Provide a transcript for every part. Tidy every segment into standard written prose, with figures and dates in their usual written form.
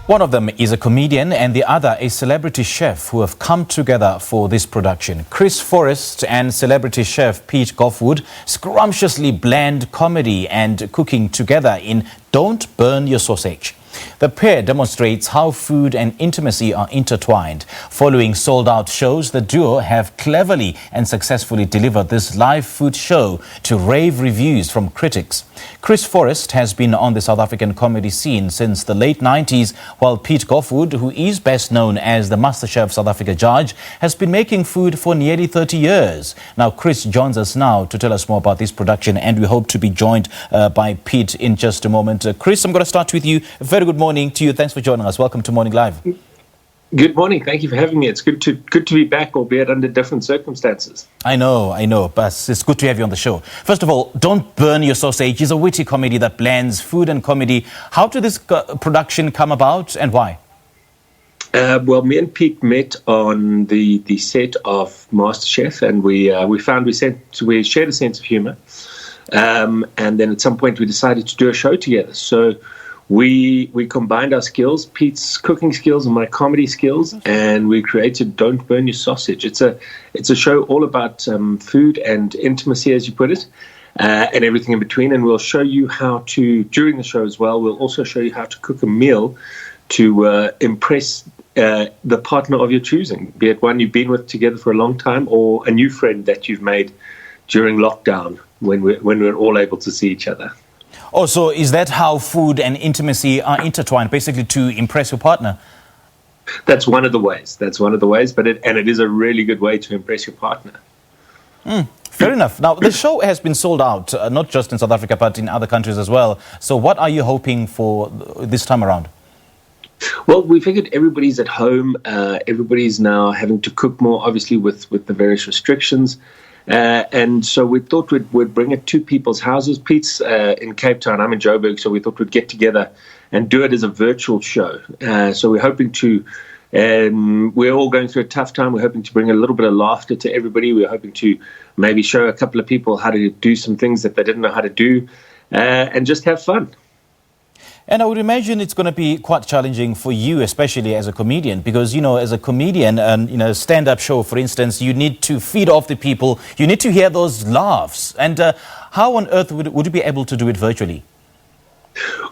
One of them is a comedian and the other a celebrity chef who have come together for this production. Forrest and celebrity chef Pete Goffe-Wood scrumptiously blend comedy and cooking together in Don't Burn Your Sausage. The pair demonstrates how food and intimacy are intertwined. Following sold-out shows, the duo have cleverly and successfully delivered this live food show to rave reviews from critics. Forrest has been on the South African comedy scene since the late 90s, while Pete Goffe-Wood, who is best known as the MasterChef South Africa judge, has been making food for nearly 30 years. Now, Chris joins us now to tell us more about this production, and we hope to be joined by Pete in just a moment. Chris, I'm going to start with you. Very good morning to you. Thanks for joining us. Welcome to Morning Live. Good morning. Thank you for having me. It's good to be back, albeit under different circumstances. I know, but it's good to have you on the show. First of all, Don't Burn Your Sausage is a witty comedy that blends food and comedy. How did this production come about and why? Well, me and Pete met on the set of MasterChef, and we shared a sense of humour. And then at some point we decided to do a show together. So we combined our skills, Pete's cooking skills and my comedy skills, and we created Don't Burn Your Sausage. It's a show all about food and intimacy, as you put it, and everything in between. And we'll show you how to, during the show as well, we'll also show you how to cook a meal to impress the partner of your choosing, be it one you've been with together for a long time or a new friend that you've made during lockdown when we're all able to see each other. Oh, so is that how food and intimacy are intertwined, basically to impress your partner? That's one of the ways, but it is a really good way to impress your partner. Fair enough. Now, the show has been sold out, not just in South Africa, but in other countries as well. So what are you hoping for this time around? Well, we figured everybody's at home. Everybody's now having to cook more, obviously, with the various restrictions. And so we thought we'd bring it to people's houses. Pete's in Cape Town, I'm in Joburg, so we thought we'd get together and do it as a virtual show. So we're hoping to, we're all going through a tough time. We're hoping to bring a little bit of laughter to everybody. We're hoping to maybe show a couple of people how to do some things that they didn't know how to do, and just have fun. And I would imagine it's going to be quite challenging for you, especially as a comedian, because, as a comedian and, stand-up show, for instance, you need to feed off the people. You need to hear those laughs. And how on earth would you be able to do it virtually?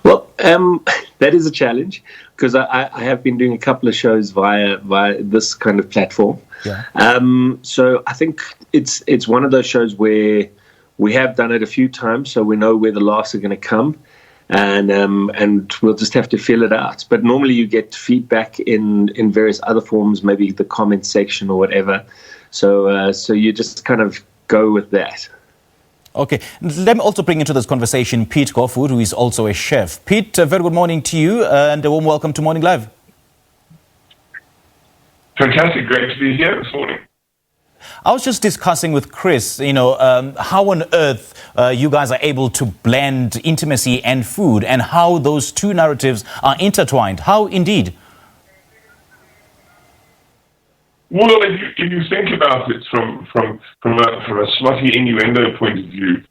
Well, that is a challenge, because I have been doing a couple of shows via this kind of platform. Yeah. So I think it's one of those shows where we have done it a few times, so we know where the laughs are going to come. And we'll just have to feel it out. But normally you get feedback in various other forms, maybe the comment section or whatever. So you just kind of go with that. Okay. Let me also bring into this conversation Pete Goffe-Wood, who is also a chef. Pete, very good morning to you and a warm welcome to Morning Live. Fantastic. Great to be here this morning. I was just discussing with Chris, how on earth you guys are able to blend intimacy and food and how those two narratives are intertwined. How indeed? Well, if you think about it from a slightly innuendo point of view,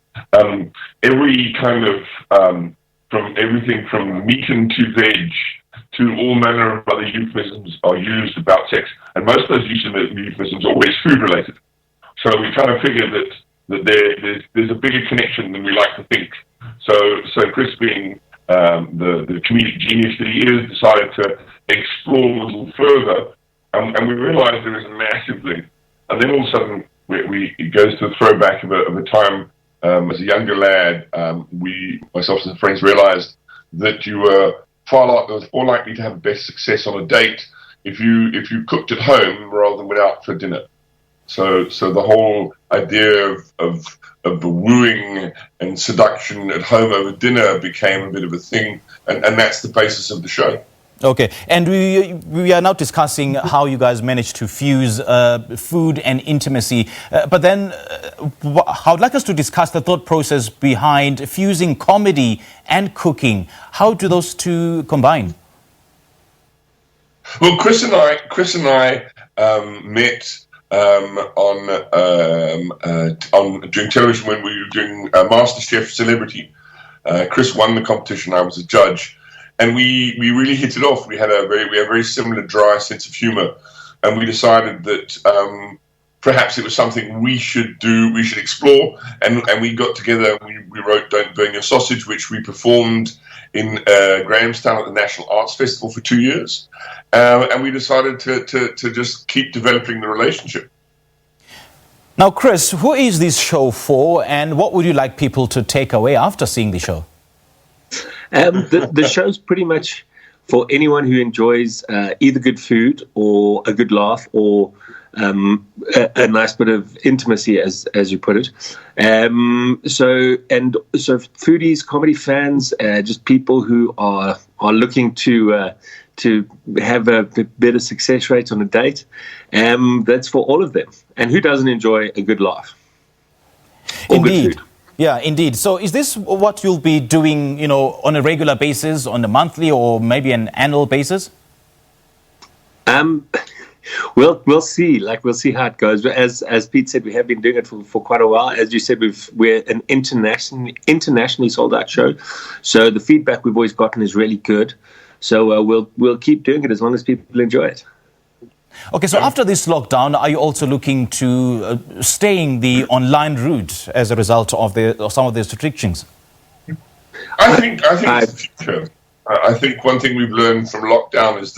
every kind of, from everything from meat and to veg to all manner of other euphemisms are used about sex, and most of those euphemisms are always food-related. So we kind of figure that there's a bigger connection than we like to think. So Chris, being the comedic genius that he is, decided to explore a little further, and we realised there is a massive link. And then all of a sudden, it goes to the throwback of a time as a younger lad. Myself and some friends realised that you were more likely to have best success on a date if you cooked at home rather than went out for dinner. So the whole idea of the wooing and seduction at home over dinner became a bit of a thing, and that's the basis of the show. Okay, and we are now discussing how you guys managed to fuse food and intimacy. But then I would like us to discuss the thought process behind fusing comedy and cooking. How do those two combine? Well, Chris and I met on doing television when we were doing MasterChef Celebrity. Chris won the competition. I was a judge. and we really hit it off. We had a very similar dry sense of humour, and we decided that perhaps it was something we should do, we should explore, and we got together and we wrote Don't Burn Your Sausage, which we performed in Grahamstown at the National Arts Festival for 2 years, and we decided to just keep developing the relationship. Now, Chris, who is this show for, and what would you like people to take away after seeing the show? The show's pretty much for anyone who enjoys either good food or a good laugh or a nice bit of intimacy, as you put it. So foodies, comedy fans, just people who are looking to have a better success rate on a date. That's for all of them. And who doesn't enjoy a good laugh? Or Indeed. good food? Yeah, indeed. So is this what you'll be doing, on a regular basis, on a monthly or maybe an annual basis? We'll see. We'll see how it goes. As Pete said, we have been doing it for quite a while. As you said, we're an internationally sold out show. So the feedback we've always gotten is really good. So we'll keep doing it as long as people enjoy it. Okay, so after this lockdown, are you also looking to staying the online route as a result of some of these restrictions? I think it's the future. I think one thing we've learned from lockdown is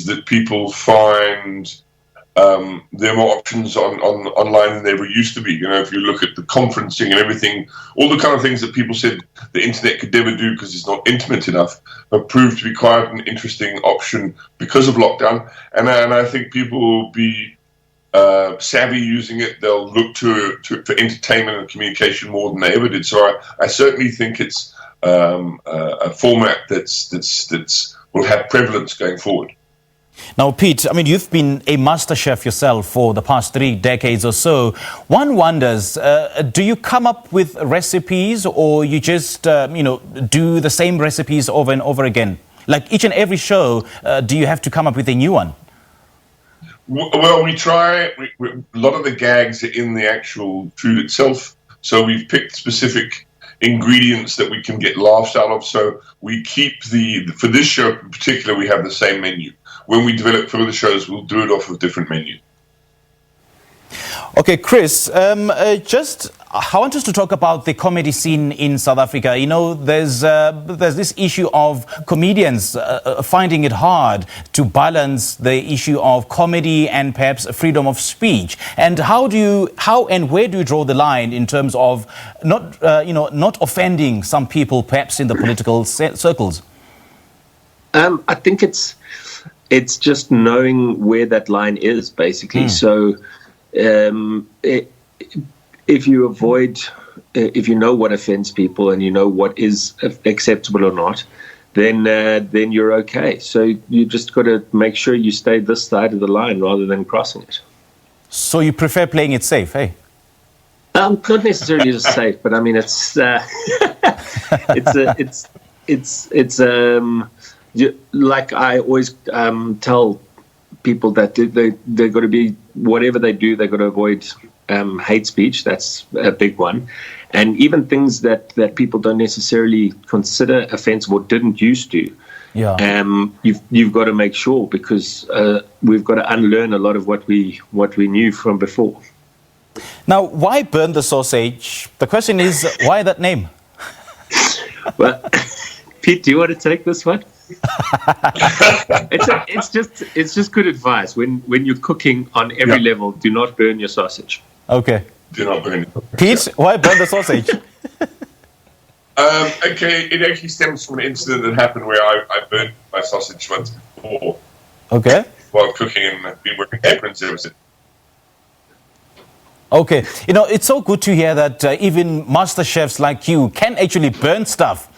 that people find there are more options online than there ever used to be. If you look at the conferencing and everything, all the kind of things that people said the internet could never do because it's not intimate enough, have proved to be quite an interesting option because of lockdown. And I think people will be savvy using it. They'll look to for entertainment and communication more than they ever did. So I certainly think it's a format that's will have prevalence going forward. Now, Pete, you've been a master chef yourself for the past 3 decades or so. One wonders, do you come up with recipes, or you just, do the same recipes over and over again? Like each and every show, do you have to come up with a new one? Well, we try. A lot of the gags are in the actual food itself, so we've picked specific ingredients that we can get laughs out of. So we keep for this show in particular, we have the same menu. When we develop further shows, we'll do it off of different menus. Okay, Chris, I want us to talk about the comedy scene in South Africa. There's this issue of comedians finding it hard to balance the issue of comedy and perhaps freedom of speech. And how and where do you draw the line in terms of not offending some people, perhaps in the political circles? I think it's just knowing where that line is, basically. So if you avoid, if you know what offends people and you know what is acceptable or not, then you're okay. So you just got to make sure you stay this side of the line rather than crossing it. So you prefer playing it safe, eh? Not necessarily just safe, but it's like I always tell people that they've got to be, whatever they do, they've got to avoid hate speech. That's a big one. And even things that people don't necessarily consider offensive or didn't used to. Yeah. You've got to make sure, because we've got to unlearn a lot of what we knew from before. Now, why burn the sausage? The question is, why that name? Well, Pete, do you want to take this one? It's just good advice. When you're cooking on every level, do not burn your sausage. Okay. Do not burn it. Pete, why burn the sausage? Okay, it actually stems from an incident that happened where I burned my sausage once before. Okay. While cooking, and I've been wearing aprons ever since. Okay. It's so good to hear that even master chefs like you can actually burn stuff.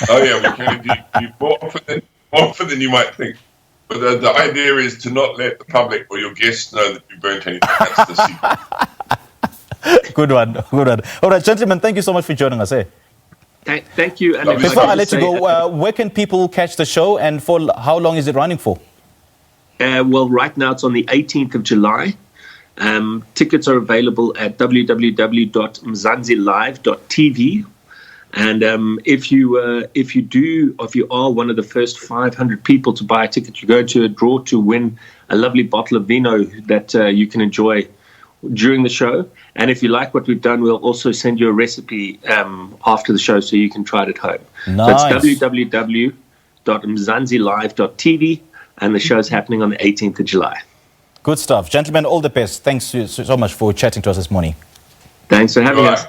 Oh yeah, we can indeed. More often than you might think. But the idea is to not let the public or your guests know that you burnt anything. That's the secret. Good one. All right, gentlemen, thank you so much for joining us. Thank you. And before I let you go, where can people catch the show, and for how long is it running for? Well, right now it's on the 18th of July. Tickets are available at www.mzanzilive.tv. And if you are one of the first 500 people to buy a ticket, you go to a draw to win a lovely bottle of vino that you can enjoy during the show. And if you like what we've done, we'll also send you a recipe after the show so you can try it at home. Nice. So it's www.mzanzilive.tv, and the show's happening on the 18th of July. Good stuff. Gentlemen, all the best. Thanks so much for chatting to us this morning. Thanks for having us.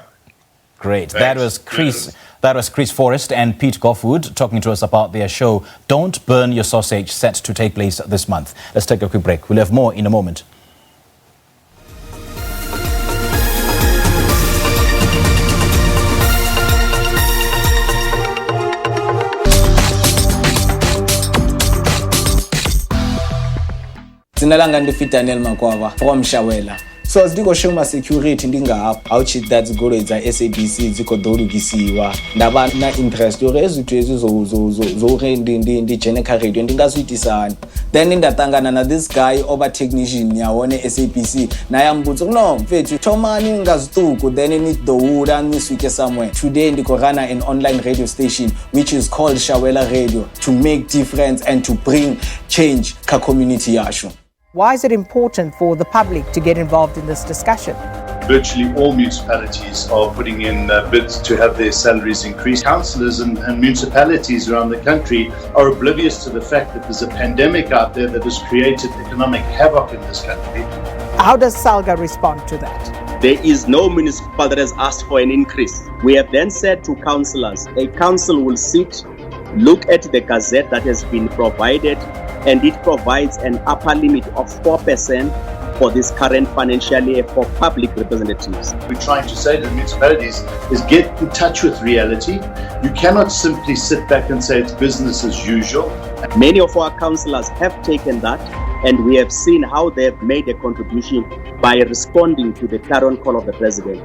Great. Thanks. That was Chris Forrest and Pete Goffe-Wood talking to us about their show, Don't Burn Your Sausage, set to take place this month. Let's take a quick break. We'll have more in a moment. Sinalanga ndifit Daniel Makwava from Shawela. So as ndiko shoma security ndingapha awuchi that golo is SABC ziko dolugisiwa ndaba na interest yore ezithu ezizo ndi Jeneka radio ndingazwitisana then ndatangana na this guy over technician yawone SABC na yambutso no mfethu thomani ngazituku then ni doura ni swike somewhere. Today ndiko rana an online radio station which is called Shawela Radio to make difference and to bring change ka community yasho. Why is it important for the public to get involved in this discussion? Virtually all municipalities are putting in bids to have their salaries increased. Councillors and municipalities around the country are oblivious to the fact that there's a pandemic out there that has created economic havoc in this country. How does SALGA respond to that? There is no municipal that has asked for an increase. We have then said to councillors, a council will sit, look at the gazette that has been provided, and it provides an upper limit of 4% for this current financial year for public representatives. We're trying to say to the municipalities is get in touch with reality. You cannot simply sit back and say it's business as usual. Many of our councillors have taken that, and we have seen how they have made a contribution by responding to the clarion call of the President.